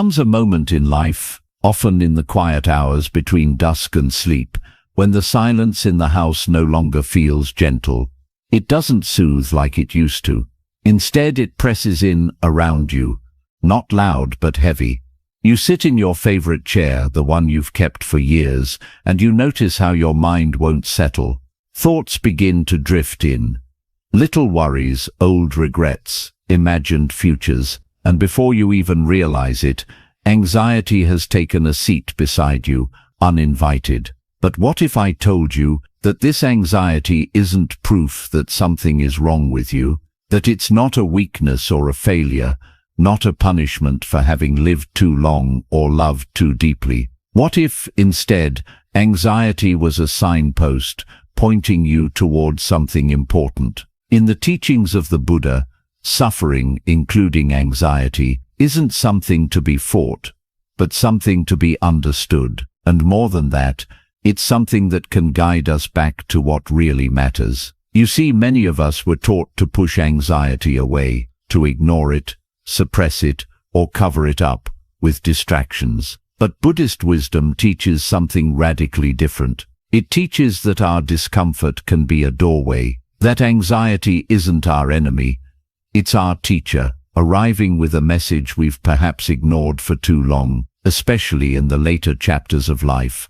Comes a moment in life, often in the quiet hours between dusk and sleep, when the silence in the house no longer feels gentle. It doesn't soothe like it used to. Instead, it presses in around you, not loud but heavy. You sit in your favorite chair, the one you've kept for years, and you notice how your mind won't settle. Thoughts begin to drift in. Little worries, old regrets, imagined futures, and before you even realize it, anxiety has taken a seat beside you, uninvited. But what if I told you that this anxiety isn't proof that something is wrong with you, that it's not a weakness or a failure, not a punishment for having lived too long or loved too deeply? What if, instead, anxiety was a signpost pointing you towards something important? In the teachings of the Buddha, suffering, including anxiety, isn't something to be fought, but something to be understood. And more than that, it's something that can guide us back to what really matters. You see, many of us were taught to push anxiety away, to ignore it, suppress it, or cover it up with distractions. But Buddhist wisdom teaches something radically different. It teaches that our discomfort can be a doorway, that anxiety isn't our enemy, it's our teacher, arriving with a message we've perhaps ignored for too long, especially in the later chapters of life,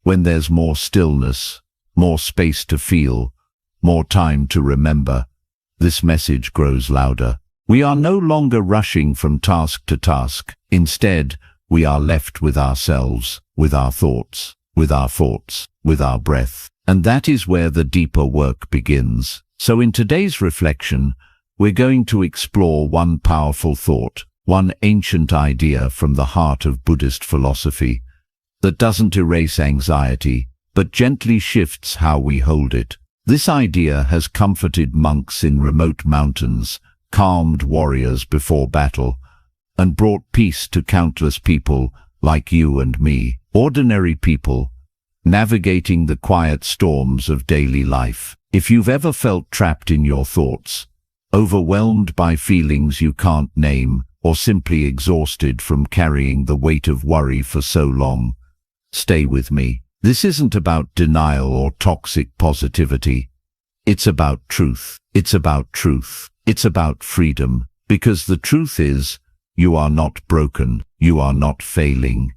when there's more stillness, more space to feel, more time to remember. This message grows louder. We are no longer rushing from task to task. Instead, we are left with ourselves, with our thoughts, with our breath. And that is where the deeper work begins. So in today's reflection, we're going to explore one powerful thought, one ancient idea from the heart of Buddhist philosophy, that doesn't erase anxiety, but gently shifts how we hold it. This idea has comforted monks in remote mountains, calmed warriors before battle, and brought peace to countless people like you and me, ordinary people, navigating the quiet storms of daily life. If you've ever felt trapped in your thoughts, overwhelmed by feelings you can't name, or simply exhausted from carrying the weight of worry for so long, stay with me. This isn't about denial or toxic positivity. It's about truth. It's about truth. It's about freedom. Because the truth is, you are not broken. You are not failing.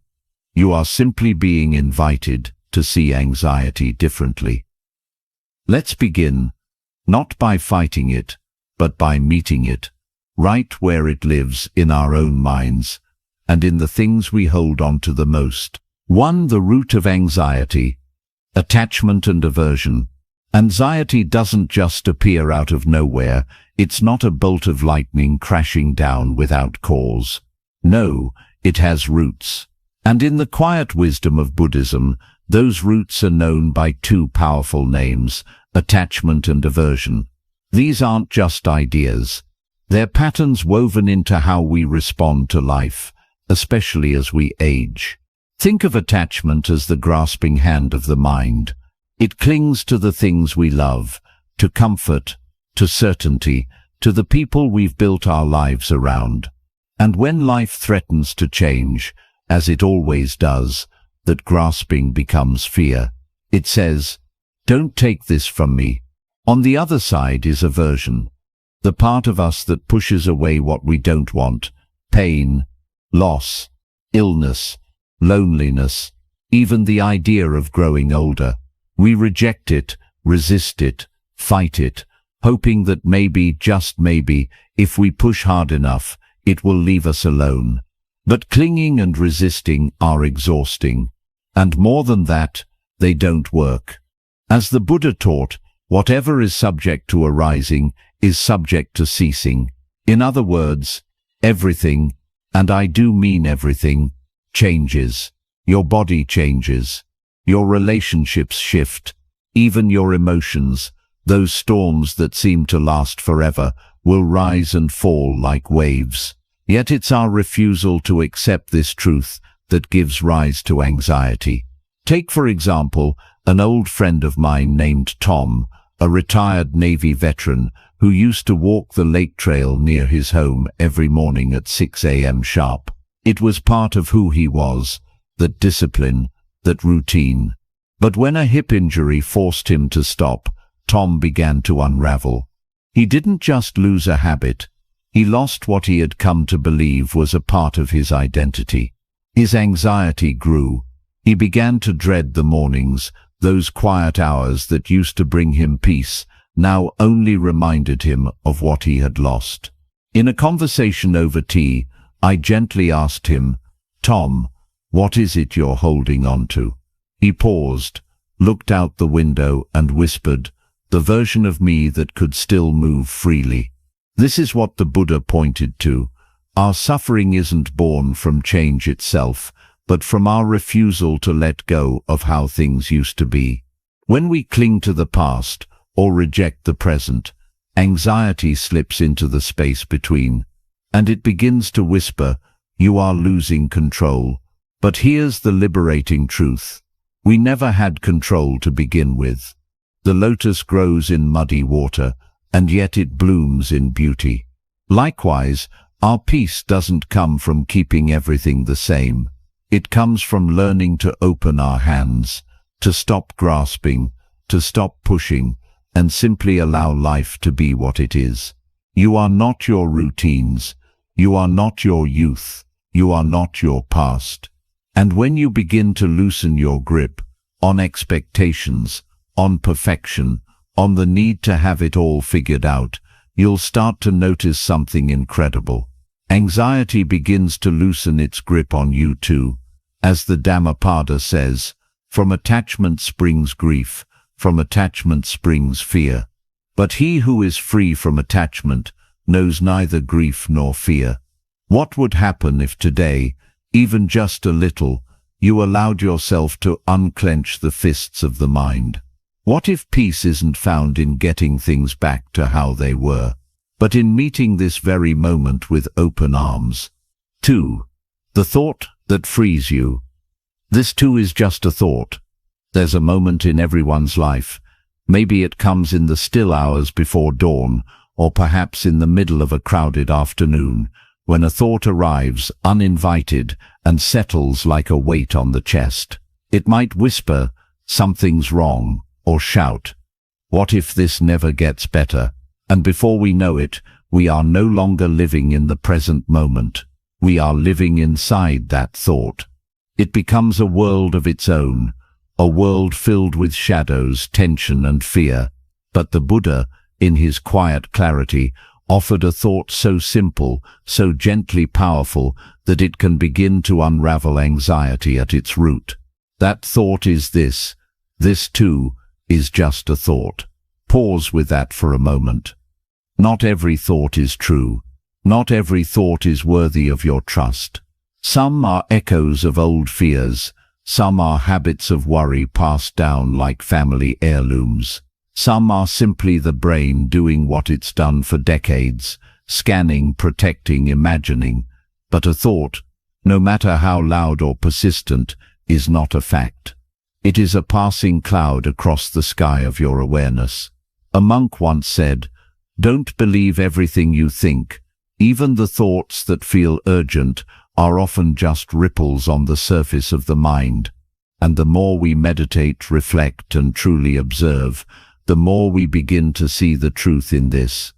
You are simply being invited to see anxiety differently. Let's begin, not by fighting it, but by meeting it, right where it lives in our own minds, and in the things we hold on to the most. 1. The root of anxiety: attachment and aversion. Anxiety doesn't just appear out of nowhere. It's not a bolt of lightning crashing down without cause. No, it has roots. And in the quiet wisdom of Buddhism, those roots are known by two powerful names: attachment and aversion. These aren't just ideas. They're patterns woven into how we respond to life, especially as we age. Think of attachment as the grasping hand of the mind. It clings to the things we love, to comfort, to certainty, to the people we've built our lives around. And when life threatens to change, as it always does, that grasping becomes fear. It says, "Don't take this from me." On the other side is aversion, the part of us that pushes away what we don't want: pain, loss, illness, loneliness, even the idea of growing older. We reject it, resist it, fight it, hoping that maybe, just maybe, if we push hard enough, it will leave us alone. But clinging and resisting are exhausting. And more than that, they don't work. As the Buddha taught, whatever is subject to arising is subject to ceasing. In other words, everything, and I do mean everything, changes. Your body changes. Your relationships shift. Even your emotions, those storms that seem to last forever, will rise and fall like waves. Yet it's our refusal to accept this truth that gives rise to anxiety. Take, for example, an old friend of mine named Tom, a retired Navy veteran who used to walk the lake trail near his home every morning at 6 a.m. sharp. It was part of who he was, that discipline, that routine. But when a hip injury forced him to stop, Tom began to unravel. He didn't just lose a habit. He lost what he had come to believe was a part of his identity. His anxiety grew. He began to dread the mornings, those quiet hours that used to bring him peace, now only reminded him of what he had lost. In a conversation over tea, I gently asked him, "Tom, what is it you're holding on to?" He paused, looked out the window and whispered, "The version of me that could still move freely." This is what the Buddha pointed to. Our suffering isn't born from change itself, but from our refusal to let go of how things used to be. When we cling to the past or reject the present, anxiety slips into the space between, and it begins to whisper, "You are losing control." But here's the liberating truth. We never had control to begin with. The lotus grows in muddy water, and yet it blooms in beauty. Likewise, our peace doesn't come from keeping everything the same. It comes from learning to open our hands, to stop grasping, to stop pushing, and simply allow life to be what it is. You are not your routines. You are not your youth. You are not your past. And when you begin to loosen your grip on expectations, on perfection, on the need to have it all figured out, you'll start to notice something incredible. Anxiety begins to loosen its grip on you too. As the Dhammapada says, from attachment springs grief, from attachment springs fear. But he who is free from attachment knows neither grief nor fear. What would happen if today, even just a little, you allowed yourself to unclench the fists of the mind? What if peace isn't found in getting things back to how they were, but in meeting this very moment with open arms? 2. The thought that frees you. This too is just a thought. There's a moment in everyone's life. Maybe it comes in the still hours before dawn, or perhaps in the middle of a crowded afternoon, when a thought arrives uninvited and settles like a weight on the chest. It might whisper, "Something's wrong," or shout, "What if this never gets better?" And before we know it, we are no longer living in the present moment. We are living inside that thought. It becomes a world of its own, a world filled with shadows, tension and fear. But the Buddha, in his quiet clarity, offered a thought so simple, so gently powerful, that it can begin to unravel anxiety at its root. That thought is this. This too is just a thought. Pause with that for a moment. Not every thought is true. Not every thought is worthy of your trust. Some are echoes of old fears. Some are habits of worry passed down like family heirlooms. Some are simply the brain doing what it's done for decades, scanning, protecting, imagining. But a thought, no matter how loud or persistent, is not a fact. It is a passing cloud across the sky of your awareness. A monk once said, "Don't believe everything you think. Even the thoughts that feel urgent are often just ripples on the surface of the mind." And the more we meditate, reflect, and truly observe, the more we begin to see the truth in this.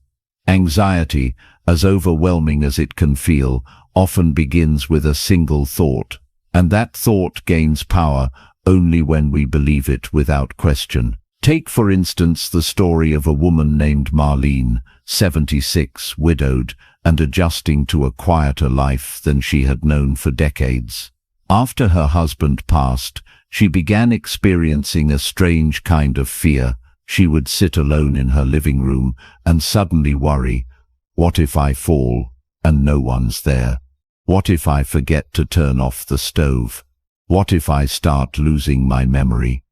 Anxiety, as overwhelming as it can feel, often begins with a single thought, and that thought gains power only when we believe it without question. Take, for instance, the story of a woman named Marlene, 76, widowed, and adjusting to a quieter life than she had known for decades. After her husband passed, she began experiencing a strange kind of fear. She would sit alone in her living room and suddenly worry, "What if I fall and no one's there? What if I forget to turn off the stove? What if I start losing my memory?"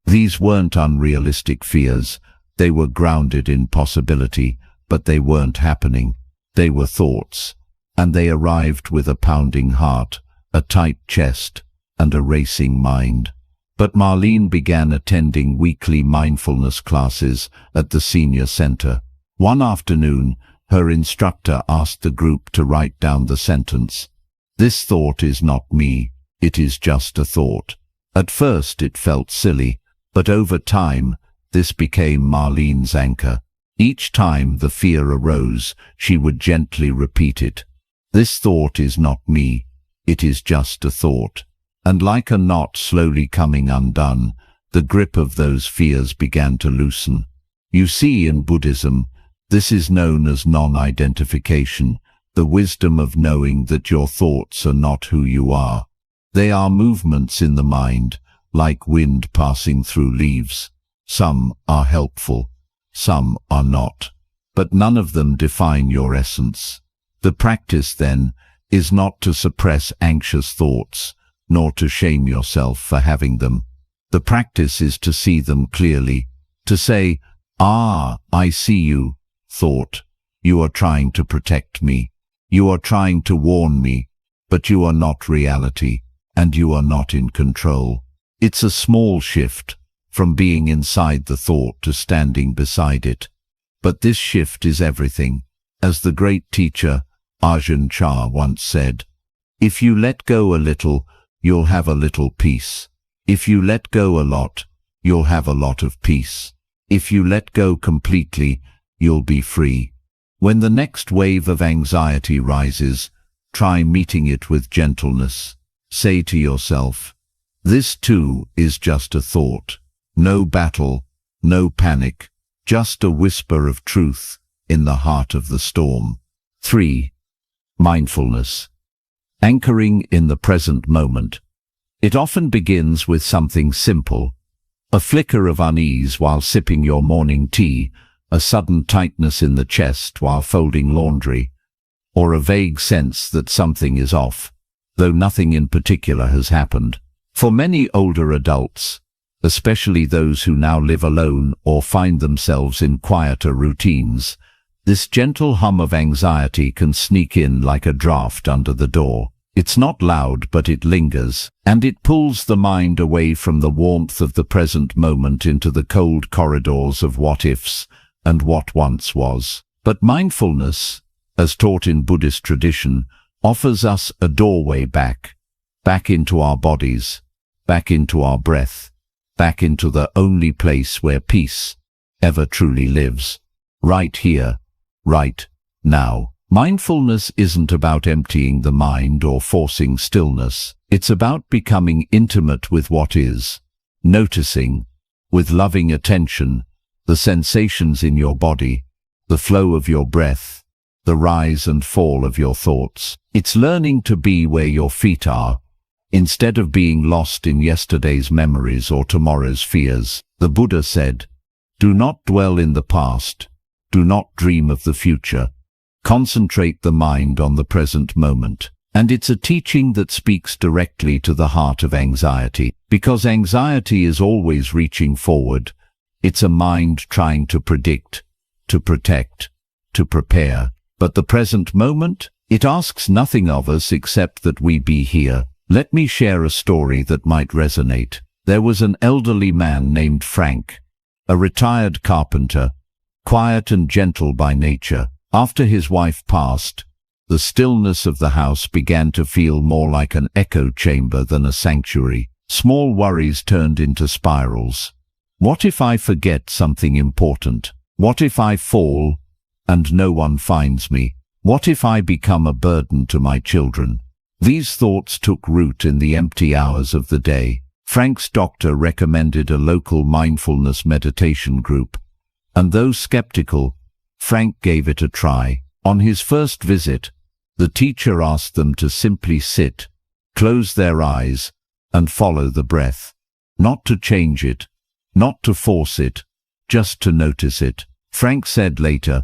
These weren't unrealistic fears. They were grounded in possibility, but they weren't happening. They were thoughts, and they arrived with a pounding heart, a tight chest, and a racing mind. But Marlene began attending weekly mindfulness classes at the senior center. One afternoon, her instructor asked the group to write down the sentence, This thought is not me, it is just a thought. At first it felt silly, but over time, this became Marlene's anchor. Each time the fear arose, she would gently repeat it. This thought is not me, it is just a thought. And like a knot slowly coming undone, the grip of those fears began to loosen. You see, in Buddhism, this is known as non-identification, the wisdom of knowing that your thoughts are not who you are. They are movements in the mind, like wind passing through leaves. Some are helpful, some are not, but none of them define your essence. The practice, then, is not to suppress anxious thoughts, nor to shame yourself for having them. The practice is to see them clearly, to say, "Ah, I see you, thought. You are trying to protect me. You are trying to warn me, but you are not reality, and you are not in control." It's a small shift, from being inside the thought to standing beside it. But this shift is everything. As the great teacher, Ajahn Chah, once said, "If you let go a little, you'll have a little peace. If you let go a lot, you'll have a lot of peace. If you let go completely, you'll be free." When the next wave of anxiety rises, try meeting it with gentleness. Say to yourself, "This too is just a thought." No battle, no panic, just a whisper of truth in the heart of the storm. 3. Mindfulness. Anchoring in the present moment. It often begins with something simple. A flicker of unease while sipping your morning tea, a sudden tightness in the chest while folding laundry, or a vague sense that something is off, though nothing in particular has happened. For many older adults, especially those who now live alone or find themselves in quieter routines, this gentle hum of anxiety can sneak in like a draft under the door. It's not loud, but it lingers, and it pulls the mind away from the warmth of the present moment into the cold corridors of what-ifs and what once was. But mindfulness, as taught in Buddhist tradition, offers us a doorway back into our bodies, back into our breath, back into the only place where peace ever truly lives. Right here, right now. Mindfulness isn't about emptying the mind or forcing stillness. It's about becoming intimate with what is, noticing, with loving attention, the sensations in your body, the flow of your breath, the rise and fall of your thoughts. It's learning to be where your feet are, instead of being lost in yesterday's memories or tomorrow's fears. The Buddha said, "Do not dwell in the past. Do not dream of the future. Concentrate the mind on the present moment." And it's a teaching that speaks directly to the heart of anxiety, because anxiety is always reaching forward. It's a mind trying to predict, to protect, to prepare. But the present moment, it asks nothing of us except that we be here. Let me share a story that might resonate. There was an elderly man named Frank, a retired carpenter, quiet and gentle by nature. After his wife passed, the stillness of the house began to feel more like an echo chamber than a sanctuary. Small worries turned into spirals. What if I forget something important? What if I fall and no one finds me? What if I become a burden to my children? These thoughts took root in the empty hours of the day. Frank's doctor recommended a local mindfulness meditation group, and though skeptical, Frank gave it a try. On his first visit, the teacher asked them to simply sit, close their eyes, and follow the breath. Not to change it, not to force it, just to notice it. Frank said later,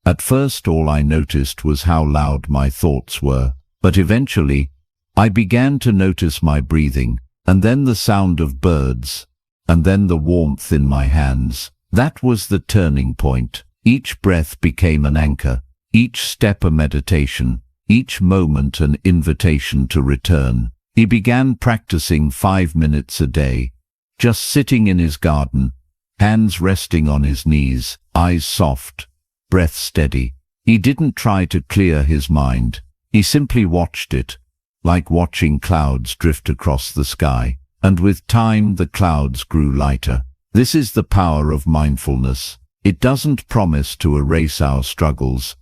"At first all I noticed was how loud my thoughts were, but eventually I began to notice my breathing, and then the sound of birds, and then the warmth in my hands. That was the turning point. Each breath became an anchor, each step a meditation, each moment an invitation to return." He began practicing 5 minutes a day, just sitting in his garden, hands resting on his knees, eyes soft, breath steady. He didn't try to clear his mind. He simply watched it, like watching clouds drift across the sky. And with time, the clouds grew lighter. This is the power of mindfulness. It doesn't promise to erase our struggles,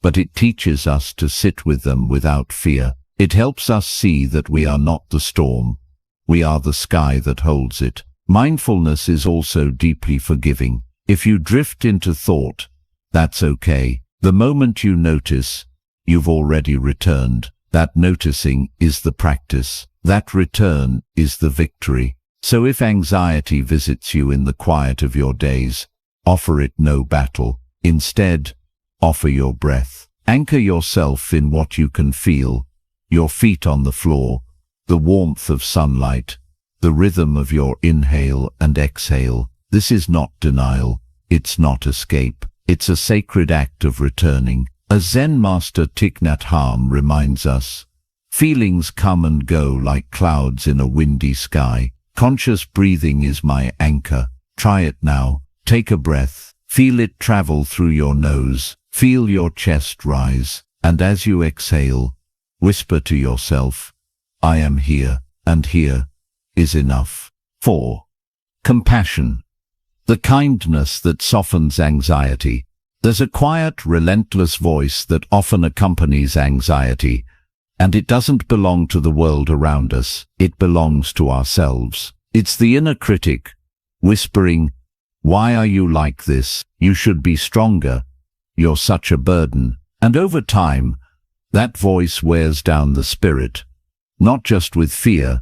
but it teaches us to sit with them without fear. It helps us see that we are not the storm. We are the sky that holds it. Mindfulness is also deeply forgiving. If you drift into thought, that's okay. The moment you notice, you've already returned. That noticing is the practice. That return is the victory. So if anxiety visits you in the quiet of your days, offer it no battle. Instead, offer your breath. Anchor yourself in what you can feel, your feet on the floor, the warmth of sunlight, the rhythm of your inhale and exhale. This is not denial. It's not escape. It's a sacred act of returning. As Zen master Thich Nhat Hanh reminds us, feelings come and go like clouds in a windy sky. Conscious breathing is my anchor. Try it now. Take a breath. Feel it travel through your nose. Feel your chest rise. And as you exhale, whisper to yourself, I am here, and here is enough. 4. Compassion. The kindness that softens anxiety. There's a quiet, relentless voice that often accompanies anxiety, and it doesn't belong to the world around us. It belongs to ourselves. It's the inner critic, whispering, why are you like this? You should be stronger. You're such a burden. And over time, that voice wears down the spirit, not just with fear,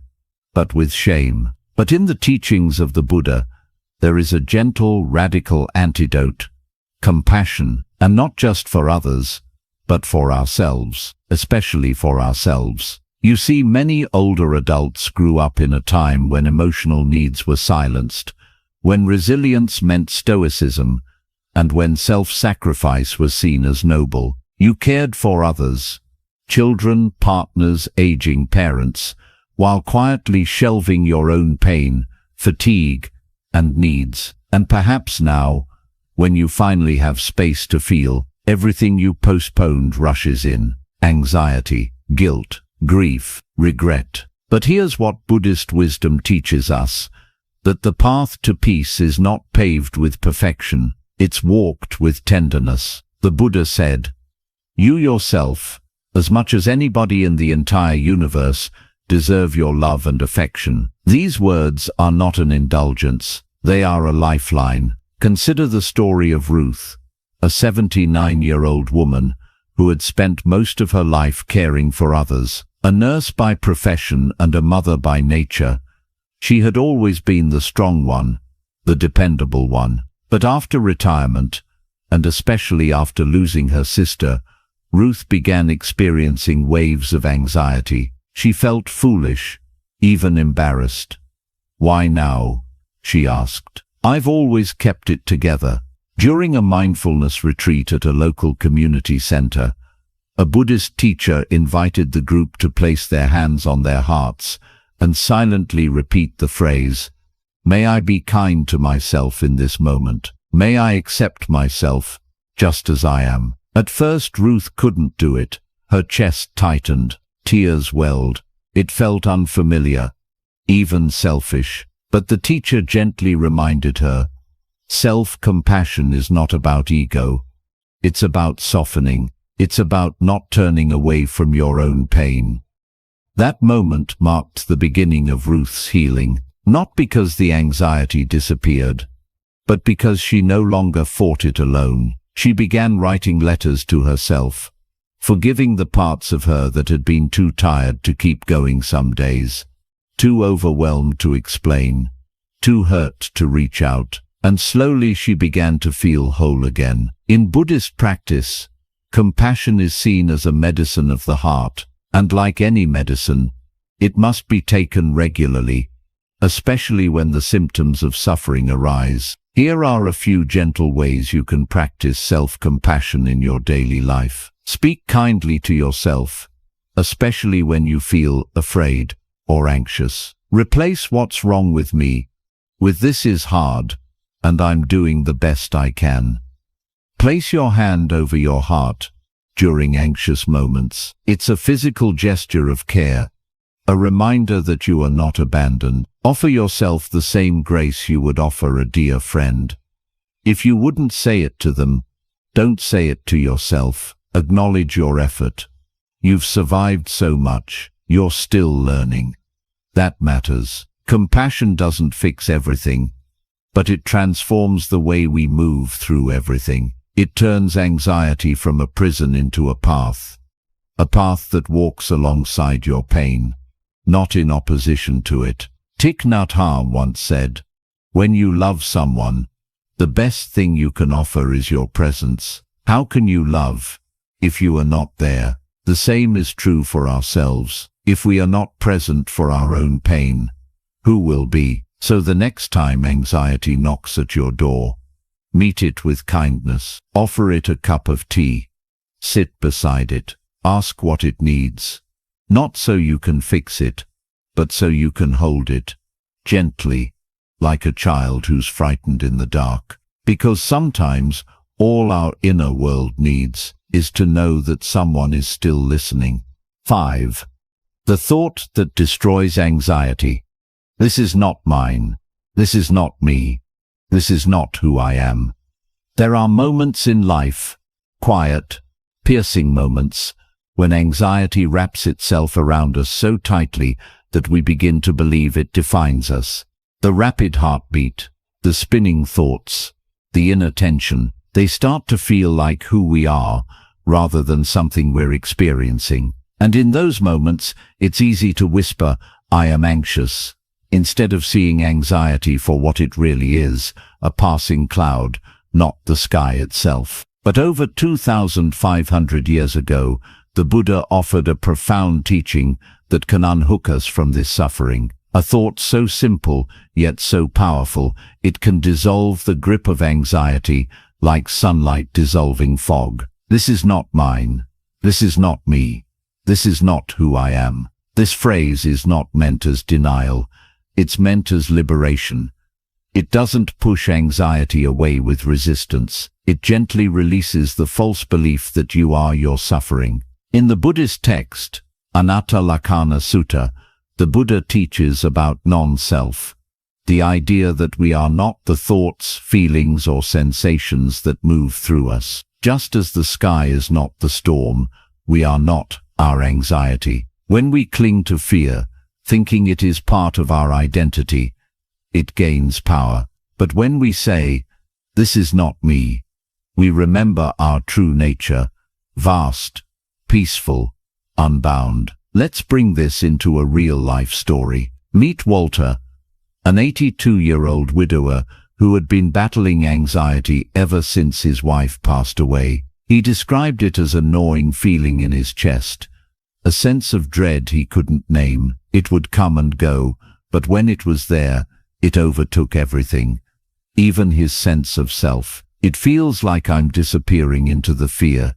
but with shame. But in the teachings of the Buddha, there is a gentle, radical antidote, compassion, and not just for others, but for ourselves, especially for ourselves. You see, many older adults grew up in a time when emotional needs were silenced, when resilience meant stoicism, and when self-sacrifice was seen as noble. You cared for others, children, partners, aging parents, while quietly shelving your own pain, fatigue, and needs. And perhaps now, when you finally have space to feel, everything you postponed rushes in. Anxiety, guilt, grief, regret. But here's what Buddhist wisdom teaches us, that the path to peace is not paved with perfection, it's walked with tenderness. The Buddha said, you yourself, as much as anybody in the entire universe, deserve your love and affection. These words are not an indulgence, they are a lifeline. Consider the story of Ruth, a 79-year-old woman who had spent most of her life caring for others. A nurse by profession and a mother by nature, she had always been the strong one, the dependable one. But after retirement, and especially after losing her sister, Ruth began experiencing waves of anxiety. She felt foolish, even embarrassed. Why now? She asked. I've always kept it together. During a mindfulness retreat at a local community center, a Buddhist teacher invited the group to place their hands on their hearts and silently repeat the phrase, may I be kind to myself in this moment. May I accept myself just as I am. At first Ruth couldn't do it. Her chest tightened, tears welled. It felt unfamiliar, even selfish. But the teacher gently reminded her, self-compassion is not about ego. It's about softening. It's about not turning away from your own pain. That moment marked the beginning of Ruth's healing, not because the anxiety disappeared, but because she no longer fought it alone. She began writing letters to herself, forgiving the parts of her that had been too tired to keep going some days, too overwhelmed to explain, too hurt to reach out. And slowly she began to feel whole again. In Buddhist practice, compassion is seen as a medicine of the heart, and like any medicine, it must be taken regularly, especially when the symptoms of suffering arise. Here are a few gentle ways you can practice self-compassion in your daily life. Speak kindly to yourself, especially when you feel afraid or anxious. Replace what's wrong with me with this is hard, and I'm doing the best I can. Place your hand over your heart during anxious moments. It's a physical gesture of care, a reminder that you are not abandoned. Offer yourself the same grace you would offer a dear friend. If you wouldn't say it to them, don't say it to yourself. Acknowledge your effort. You've survived so much. You're still learning. That matters. Compassion doesn't fix everything, but it transforms the way we move through everything. It turns anxiety from a prison into a path that walks alongside your pain, not in opposition to it. Thich Nhat Hanh once said, "When you love someone, the best thing you can offer is your presence." How can you love if you are not there? The same is true for ourselves. If we are not present for our own pain, who will be? So the next time anxiety knocks at your door, meet it with kindness. Offer it a cup of tea. Sit beside it. Ask what it needs. Not so you can fix it, but so you can hold it gently, like a child who's frightened in the dark. Because sometimes all our inner world needs is to know that someone is still listening. 5. The thought that destroys anxiety. This is not mine. This is not me. This is not who I am. There are moments in life, quiet, piercing moments, when anxiety wraps itself around us so tightly that we begin to believe it defines us. The rapid heartbeat, the spinning thoughts, the inner tension, they start to feel like who we are rather than something we're experiencing. And in those moments, it's easy to whisper, "I am anxious," instead of seeing anxiety for what it really is, a passing cloud, not the sky itself. But over 2,500 years ago, the Buddha offered a profound teaching that can unhook us from this suffering. A thought so simple, yet so powerful, it can dissolve the grip of anxiety like sunlight dissolving fog. This is not mine. This is not me. This is not who I am. This phrase is not meant as denial. It's meant as liberation. It doesn't push anxiety away with resistance. It gently releases the false belief that you are your suffering. In the Buddhist text, Anatta Lakkhana Sutta, the Buddha teaches about non-self, the idea that we are not the thoughts, feelings, or sensations that move through us. Just as the sky is not the storm, we are not our anxiety. When we cling to fear, thinking it is part of our identity, it gains power. But when we say, "This is not me," we remember our true nature, vast, peaceful, unbound. Let's bring this into a real-life story. Meet Walter, an 82-year-old widower who had been battling anxiety ever since his wife passed away. He described it as a gnawing feeling in his chest, a sense of dread he couldn't name. It would come and go, but when it was there, it overtook everything, even his sense of self. "It feels like I'm disappearing into the fear,"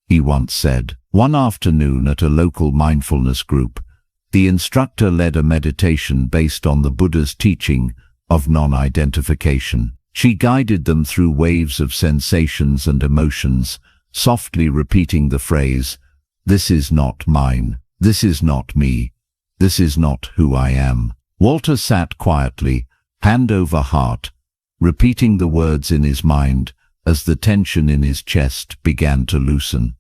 he once said. One afternoon at a local mindfulness group, the instructor led a meditation based on the Buddha's teaching of non-identification. She guided them through waves of sensations and emotions, softly repeating the phrase, "This is not mine. This is not me. This is not who I am." Walter sat quietly, hand over heart, repeating the words in his mind as the tension in his chest began to loosen.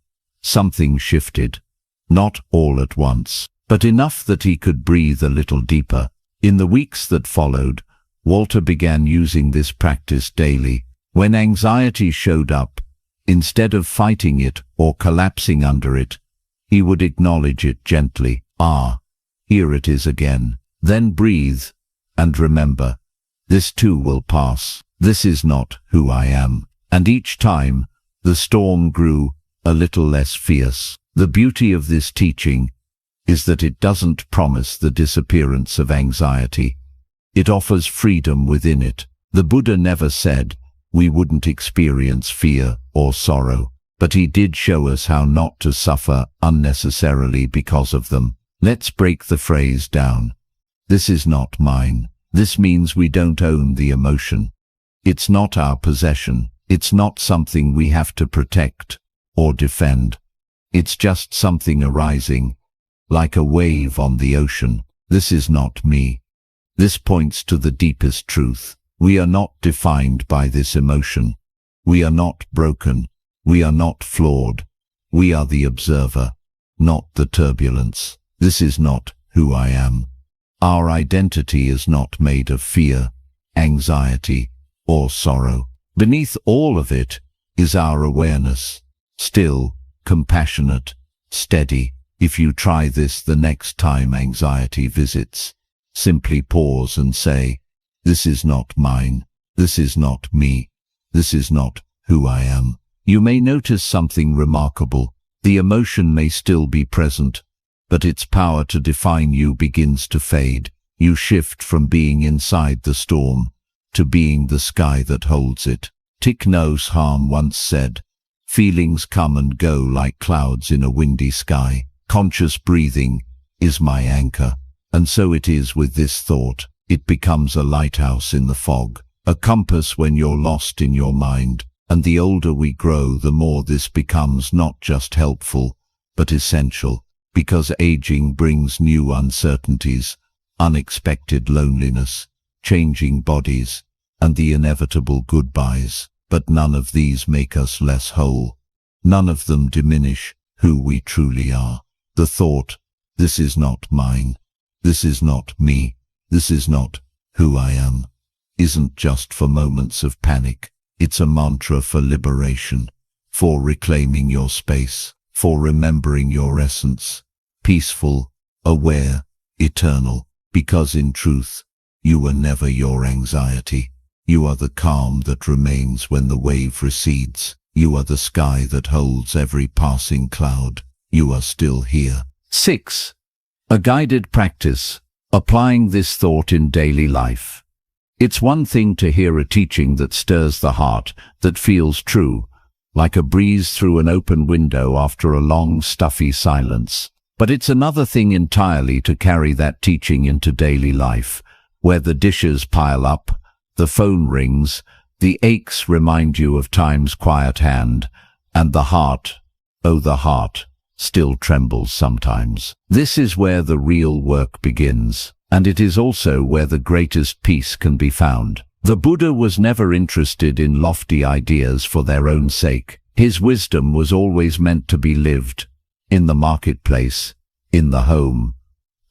Something shifted, not all at once, but enough that he could breathe a little deeper. In the weeks that followed, Walter began using this practice daily. When anxiety showed up, instead of fighting it or collapsing under it, he would acknowledge it gently. "Ah, here it is again." Then breathe and remember, this too will pass. This is not who I am. And each time, the storm grew a little less fierce. The beauty of this teaching is that it doesn't promise the disappearance of anxiety. It offers freedom within it. The Buddha never said we wouldn't experience fear or sorrow, but he did show us how not to suffer unnecessarily because of them. Let's break the phrase down. This is not mine. This means we don't own the emotion. It's not our possession. It's not something we have to protect or defend. It's just something arising, like a wave on the ocean. This is not me. This points to the deepest truth. We are not defined by this emotion. We are not broken. We are not flawed. We are the observer, not the turbulence. This is not who I am. Our identity is not made of fear, anxiety, or sorrow. Beneath all of it is our awareness, still, compassionate, steady. If you try this the next time anxiety visits, simply pause and say, "This is not mine. This is not me. This is not who I am." You may notice something remarkable. The emotion may still be present, but its power to define you begins to fade. You shift from being inside the storm to being the sky that holds it. Thich Nhat Hanh once said, "Feelings come and go like clouds in a windy sky. Conscious breathing is my anchor." And so it is with this thought. It becomes a lighthouse in the fog, a compass when you're lost in your mind. And the older we grow, the more this becomes not just helpful, but essential, because aging brings new uncertainties, unexpected loneliness, changing bodies, and the inevitable goodbyes. But none of these make us less whole. None of them diminish who we truly are. The thought, "This is not mine. This is not me. This is not who I am," isn't just for moments of panic. It's a mantra for liberation, for reclaiming your space, for remembering your essence, peaceful, aware, eternal, because in truth, you were never your anxiety. You are the calm that remains when the wave recedes. You are the sky that holds every passing cloud. You are still here. 6. A guided practice, applying this thought in daily life. It's one thing to hear a teaching that stirs the heart, that feels true, like a breeze through an open window after a long, stuffy silence. But it's another thing entirely to carry that teaching into daily life, where the dishes pile up, the phone rings, the aches remind you of time's quiet hand, and the heart, oh the heart, still trembles sometimes. This is where the real work begins. And it is also where the greatest peace can be found. The Buddha was never interested in lofty ideas for their own sake. His wisdom was always meant to be lived, in the marketplace, in the home,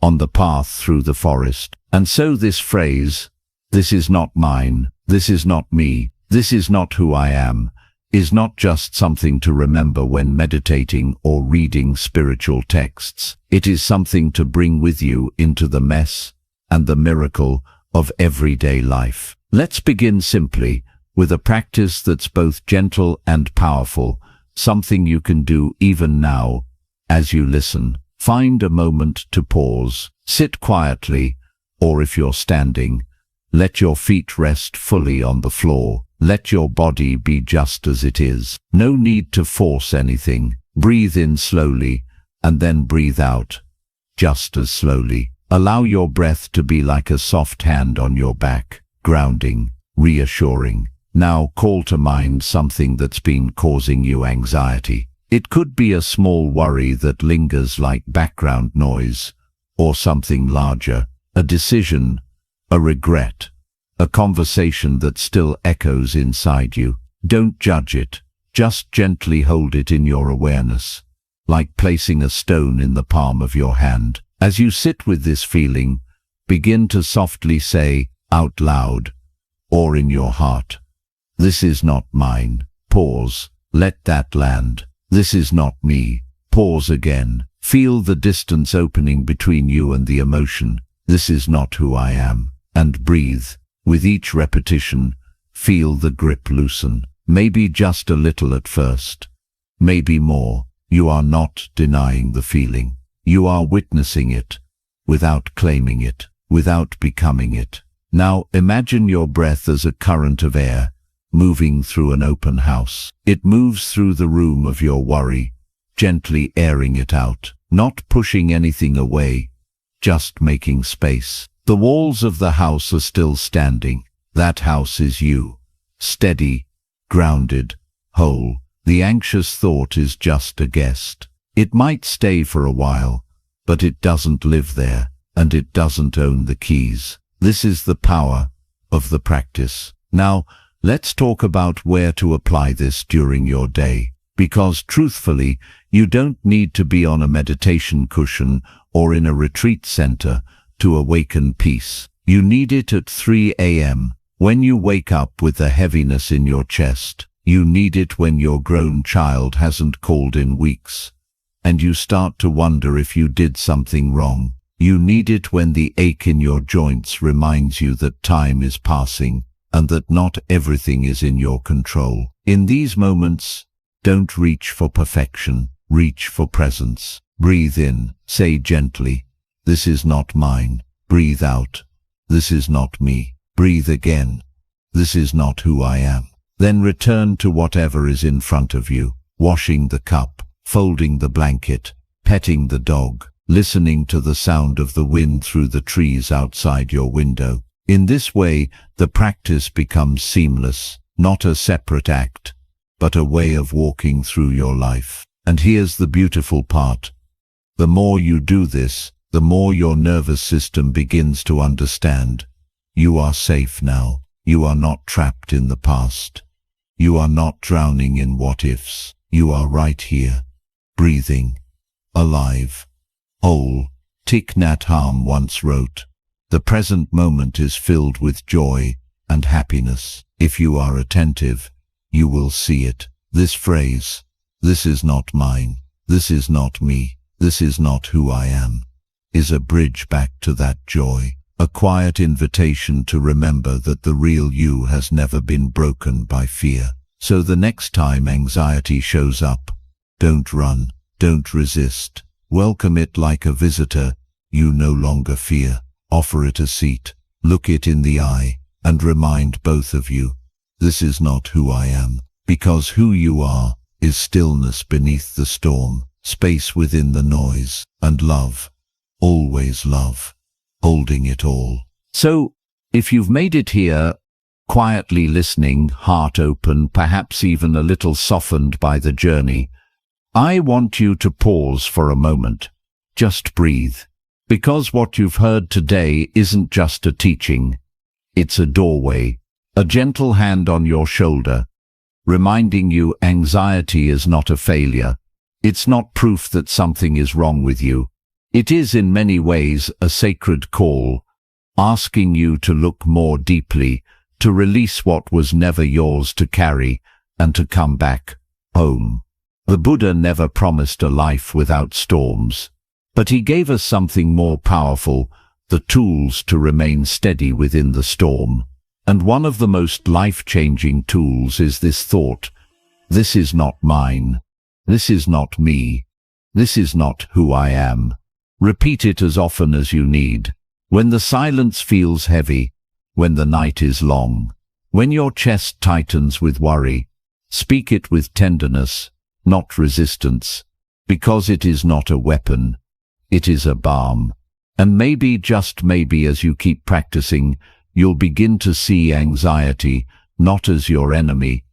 on the path through the forest. And so this phrase, "This is not mine, this is not me, this is not who I am," is not just something to remember when meditating or reading spiritual texts. It is something to bring with you into the mess and the miracle of everyday life. Let's begin simply with a practice that's both gentle and powerful, something you can do even now as you listen. Find a moment to pause, sit quietly, or if you're standing, let your feet rest fully on the floor. Let your body be just as it is. No need to force anything. Breathe in slowly, and then breathe out, just as slowly. Allow your breath to be like a soft hand on your back, grounding, reassuring. Now call to mind something that's been causing you anxiety. It could be a small worry that lingers like background noise, or something larger, a decision, a regret, a conversation that still echoes inside you. Don't judge it. Just gently hold it in your awareness, like placing a stone in the palm of your hand. As you sit with this feeling, begin to softly say out loud, or in your heart, "This is not mine." Pause. Let that land. "This is not me." Pause again. Feel the distance opening between you and the emotion. "This is not who I am." And breathe. With each repetition, feel the grip loosen. Maybe just a little at first. Maybe more. You are not denying the feeling. You are witnessing it, without claiming it, without becoming it. Now imagine your breath as a current of air, moving through an open house. It moves through the room of your worry, gently airing it out, not pushing anything away, just making space. The walls of the house are still standing. That house is you, steady, grounded, whole. The anxious thought is just a guest. It might stay for a while, but it doesn't live there, and it doesn't own the keys. This is the power of the practice. Now, let's talk about where to apply this during your day. Because truthfully, you don't need to be on a meditation cushion or in a retreat center to awaken peace. You need it at 3 a.m. when you wake up with a heaviness in your chest. You need it when your grown child hasn't called in weeks, and you start to wonder if you did something wrong. You need it when the ache in your joints reminds you that time is passing and that not everything is in your control. In these moments, don't reach for perfection, reach for presence. Breathe in, say gently, "This is not mine." Breathe out, "This is not me." Breathe again, "This is not who I am." Then return to whatever is in front of you, washing the cup, folding the blanket, petting the dog, listening to the sound of the wind through the trees outside your window. In this way, the practice becomes seamless, not a separate act, but a way of walking through your life. And here's the beautiful part. The more you do this, the more your nervous system begins to understand. You are safe now. You are not trapped in the past. You are not drowning in what-ifs. You are right here, breathing, alive, whole. Thich Nhat Hanh once wrote, "The present moment is filled with joy and happiness. If you are attentive, you will see it." This phrase, "This is not mine, this is not me, this is not who I am," is a bridge back to that joy, a quiet invitation to remember that the real you has never been broken by fear. So the next time anxiety shows up, don't run, don't resist. Welcome it like a visitor you no longer fear. Offer it a seat, look it in the eye, and remind both of you, this is not who I am. Because who you are is stillness beneath the storm, space within the noise, and love, always love, holding it all. So, if you've made it here, quietly listening, heart open, perhaps even a little softened by the journey, I want you to pause for a moment. Just breathe. Because what you've heard today isn't just a teaching. It's a doorway, a gentle hand on your shoulder, reminding you anxiety is not a failure. It's not proof that something is wrong with you. It is in many ways a sacred call, asking you to look more deeply, to release what was never yours to carry, and to come back home. The Buddha never promised a life without storms, but he gave us something more powerful, the tools to remain steady within the storm. And one of the most life-changing tools is this thought: this is not mine, this is not me, this is not who I am. Repeat it as often as you need. When the silence feels heavy, when the night is long, when your chest tightens with worry, speak it with tenderness, not resistance, because it is not a weapon, it is a balm. And maybe, just maybe, as you keep practicing, you'll begin to see anxiety not as your enemy,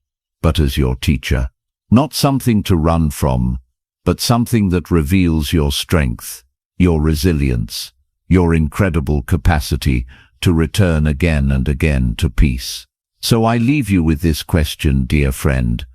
but as your teacher. Not something to run from, but something that reveals your strength, your resilience, your incredible capacity to return again and again to peace. So I leave you with this question, dear friend.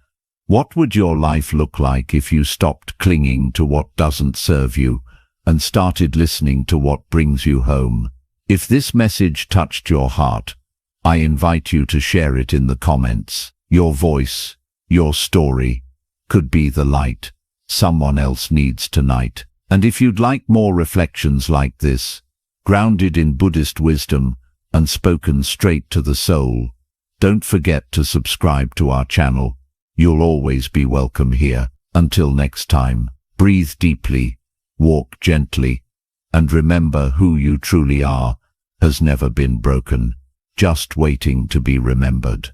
What would your life look like if you stopped clinging to what doesn't serve you and started listening to what brings you home? If this message touched your heart, I invite you to share it in the comments. Your voice, your story, could be the light someone else needs tonight. And if you'd like more reflections like this, grounded in Buddhist wisdom and spoken straight to the soul, don't forget to subscribe to our channel. You'll always be welcome here. Until next time, breathe deeply, walk gently, and remember, who you truly are has never been broken, just waiting to be remembered.